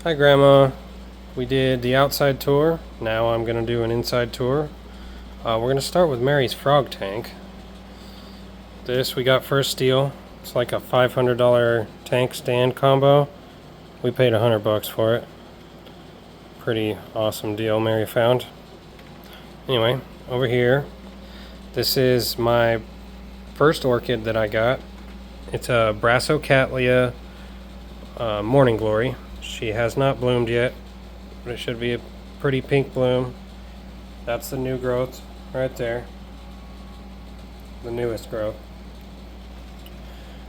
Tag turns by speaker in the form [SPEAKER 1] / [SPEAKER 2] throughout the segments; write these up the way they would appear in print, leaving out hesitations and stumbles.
[SPEAKER 1] Hi Grandma. We did the outside tour. Now I'm going to do an inside tour. We're going to start with Mary's frog tank. This we got First Steel. It's like a $500 tank stand combo. We paid $100 for it. Pretty awesome deal Mary found. Anyway, over here, this is my first orchid that I got. It's a Brassocatlia Morning Glory. She has not bloomed yet, but it should be a pretty pink bloom. That's the new growth right there. The newest growth.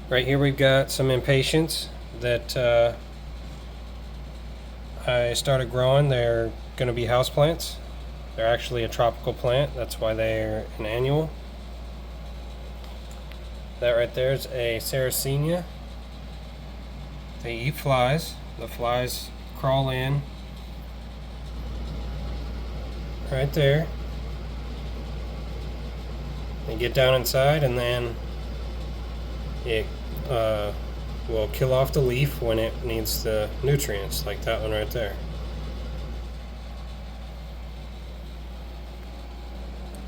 [SPEAKER 1] Right here we've got some impatiens that I started growing. They're going to be houseplants. They're actually a tropical plant. That's why they're an annual. That right there is a Sarracenia. They eat flies. The flies crawl in right there. They get down inside and then it will kill off the leaf when it needs the nutrients, like that one right there.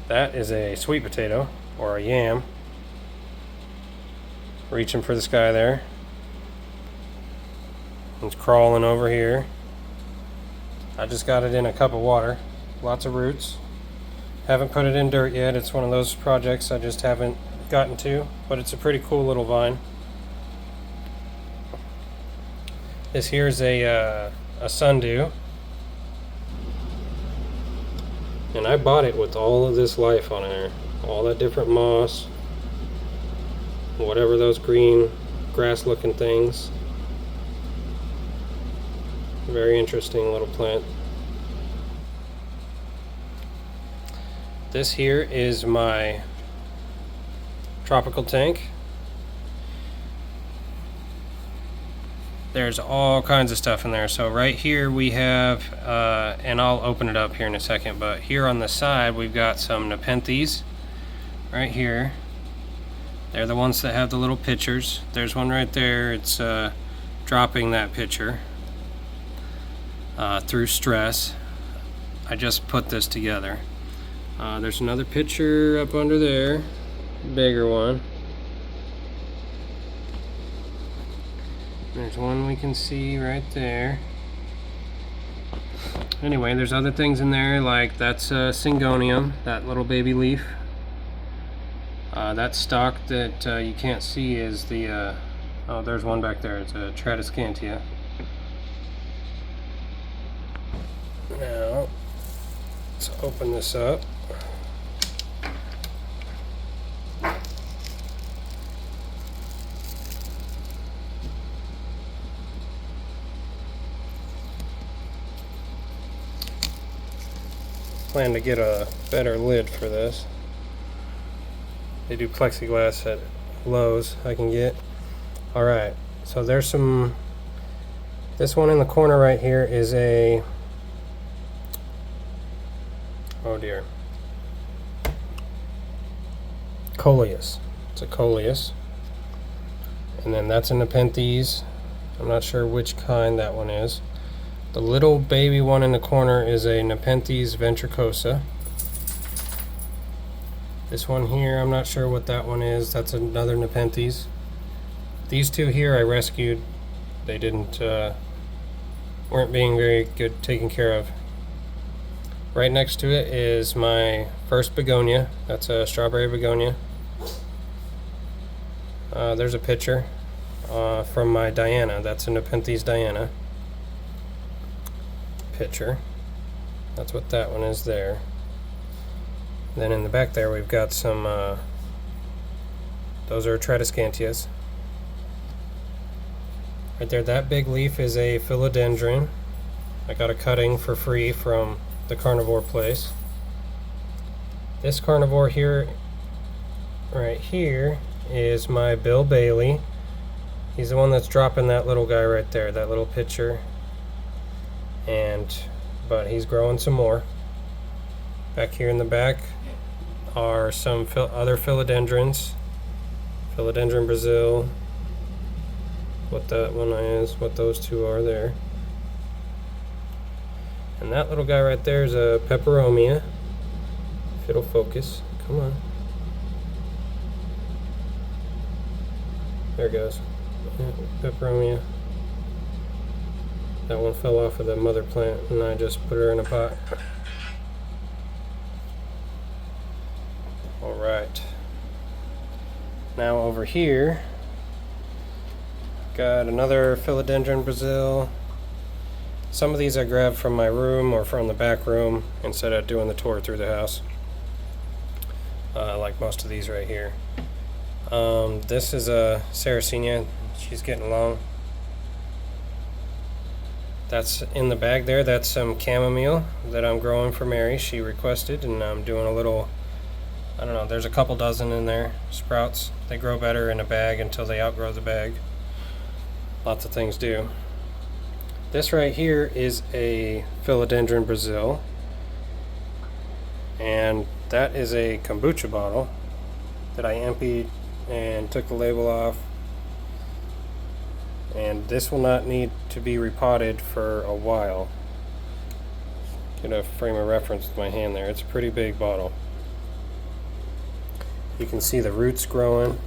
[SPEAKER 1] That is a sweet potato or a yam. Reaching for the sky there. It's crawling over here. I just got it in a cup of water. Lots of roots. Haven't put it in dirt yet. It's one of those projects I just haven't gotten to, but it's a pretty cool little vine. This here is a sundew. And I bought it with all of this life on there. All that different moss. Whatever those green grass looking things. Very interesting little plant. This here is my tropical tank. There's all kinds of stuff in there. So right here we have, and I'll open it up here in a second, but here on the side we've got some Nepenthes right here. They're the ones that have the little pitchers. There's one right there. It's dropping that pitcher through stress. I just put this together. There's another pitcher up under there, bigger one. There's one we can see right there. Anyway, there's other things in there, like that's Syngonium, that little baby leaf. That stalk that you can't see is the, oh, there's one back there. It's a Tradescantia. Now, let's open this up. Plan to get a better lid for this. They do plexiglass at Lowe's I can get. Alright, so there's some, this one in the corner right here is a, oh dear, Coleus. It's a Coleus. And then that's a Nepenthes. I'm not sure which kind that one is. The little baby one in the corner is a Nepenthes ventricosa. This one here, I'm not sure what that one is. That's another Nepenthes. These two here I rescued. They weren't being very good taken care of. Right next to it is my first begonia. That's a strawberry begonia. There's a picture from my Diana. That's a Nepenthes Diana picture. That's what that one is there. Then in the back there we've got some, those are Tradescantias. Right there, that big leaf is a philodendron. I got a cutting for free from the carnivore place. This carnivore here, right here, is my Bill Bailey. He's the one that's dropping that little guy right there, that little pitcher. But he's growing some more. Back here in the back are some other philodendrons. Philodendron Brazil. What that one is, what those two are there. And that little guy right there is a peperomia. If it'll focus. Come on. There it goes. Yeah, peperomia. That one fell off of the mother plant and I just put her in a pot. Alright. Now over here, got another philodendron Brazil. Some of these I grabbed from my room or from the back room instead of doing the tour through the house. Like most of these right here. This is a Sarracenia. She's getting long. That's in the bag there. That's some chamomile that I'm growing for Mary. She requested, and I'm doing a little, I don't know, there's a couple dozen in there, sprouts. They grow better in a bag until they outgrow the bag. Lots of things do. This right here is a philodendron Brazil, and that is a kombucha bottle that I emptied and took the label off. And this will not need to be repotted for a while. Get a frame of reference with my hand there. It's a pretty big bottle. You can see the roots growing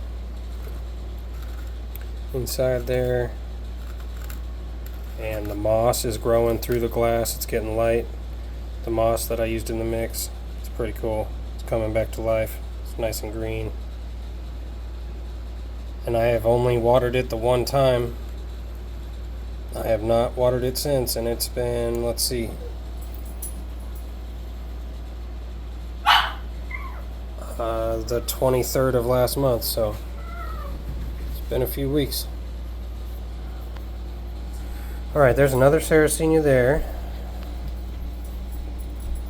[SPEAKER 1] inside there. And the moss is growing through the glass. It's getting light. The moss that I used in the mix, it's pretty cool. It's coming back to life. It's nice and green. And I have only watered it the one time. I have not watered it since, and it's been, let's see, the 23rd of last month, so it's been a few weeks. Alright, there's another Sarracenia there.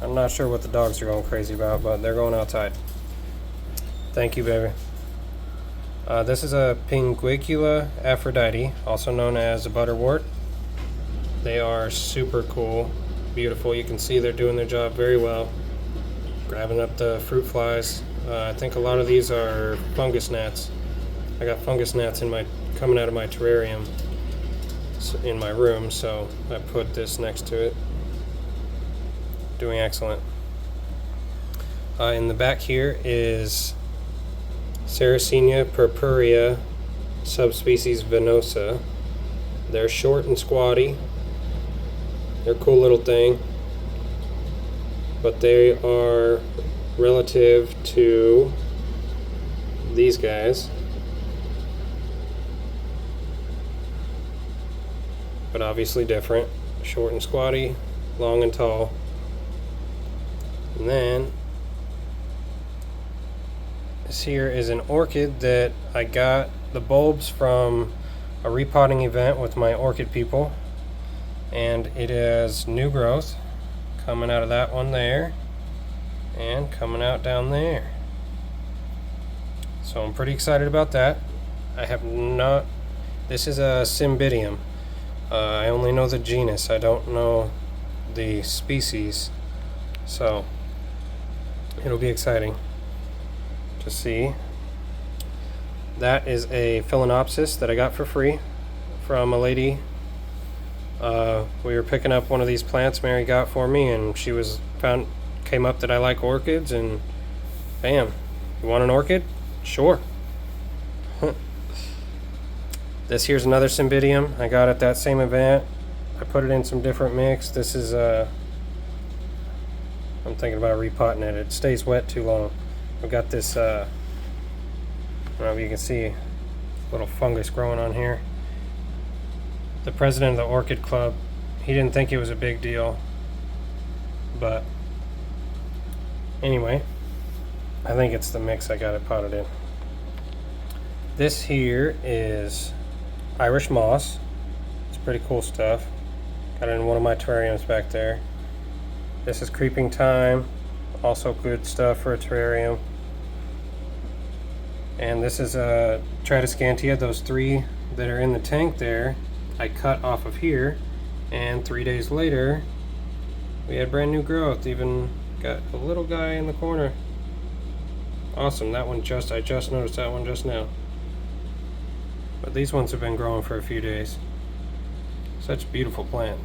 [SPEAKER 1] I'm not sure what the dogs are going crazy about, but they're going outside. Thank you, baby. This is a Pinguicula Aphrodite, also known as a butterwort. They are super cool, beautiful. You can see they're doing their job very well, grabbing up the fruit flies. I think a lot of these are fungus gnats. I got fungus gnats coming out of my terrarium in my room, so I put this next to it. Doing excellent. In the back here is Sarracenia purpurea, subspecies venosa. They're short and squatty. They're a cool little thing, but they are relative to these guys, but obviously different. Short and squatty, long and tall. And then this here is an orchid that I got the bulbs from a repotting event with my orchid people, and it has new growth coming out of that one there and coming out down there. So I'm pretty excited about that. I have not, this is a Cymbidium. I only know the genus, I don't know the species, so it'll be exciting to see. That is a Phalaenopsis that I got for free from a lady. We were picking up one of these plants Mary got for me, and she came up that I like orchids, and bam, you want an orchid? Sure. This here's another Cymbidium I got at that same event. I put it in some different mix. This is I'm thinking about repotting it. It stays wet too long. We've got this I don't know if you can see a little fungus growing on here. The president of the orchid club, he didn't think it was a big deal, but anyway, I think it's the mix I got it potted in. This here is Irish moss. It's pretty cool stuff. Got it in one of my terrariums back there. This is creeping thyme, also good stuff for a terrarium. And this is a Tradescantia. Those three that are in the tank there, I cut off of here, and 3 days later we had brand new growth. Even got a little guy in the corner. Awesome. That one I just noticed that one just now. But these ones have been growing for a few days. Such a beautiful plant.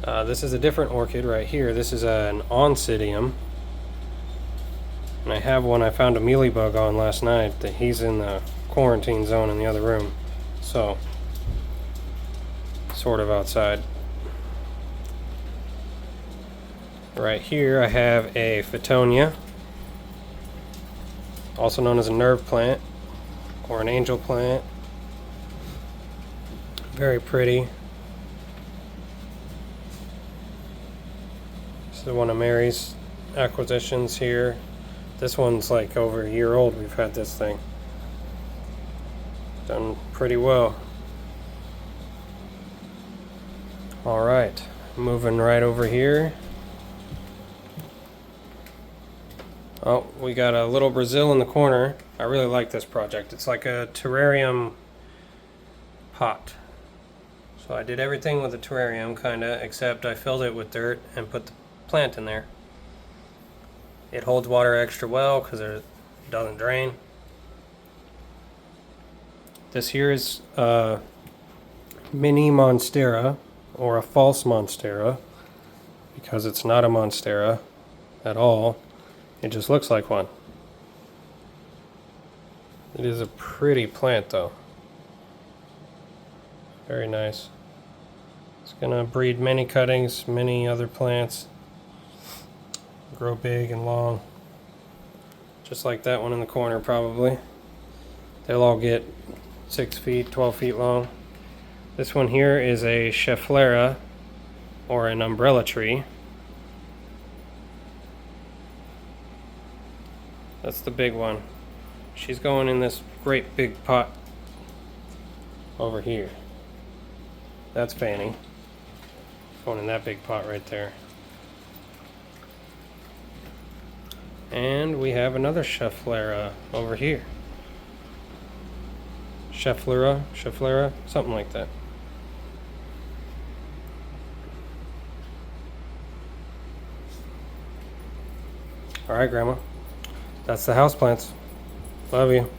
[SPEAKER 1] This is a different orchid right here. This is an oncidium. And I have one I found a mealybug on last night. That he's in the quarantine zone in the other room. So, sort of outside. Right here I have a Fittonia, also known as a nerve plant or an angel plant. Very pretty. This is one of Mary's acquisitions here. This one's like over a year old. We've had this thing. Done pretty well. Alright, moving right over here. Oh, we got a little Brazil in the corner. I really like this project. It's like a terrarium pot. So I did everything with the terrarium, kinda, except I filled it with dirt and put the plant in there. It holds water extra well because it doesn't drain. This here is a mini monstera, or a false monstera, because it's not a monstera at all. It just looks like one. It is a pretty plant though. Very nice. It's gonna breed many cuttings, many other plants. Grow big and long. Just like that one in the corner probably. They'll all get 6 feet, 12 feet long. This one here is a Schefflera, or an umbrella tree. That's the big one. She's going in this great big pot over here. That's Fanny. Going in that big pot right there. And we have another Schefflera over here. Schefflera, something like that. Alright, Grandma. That's the houseplants. Love you.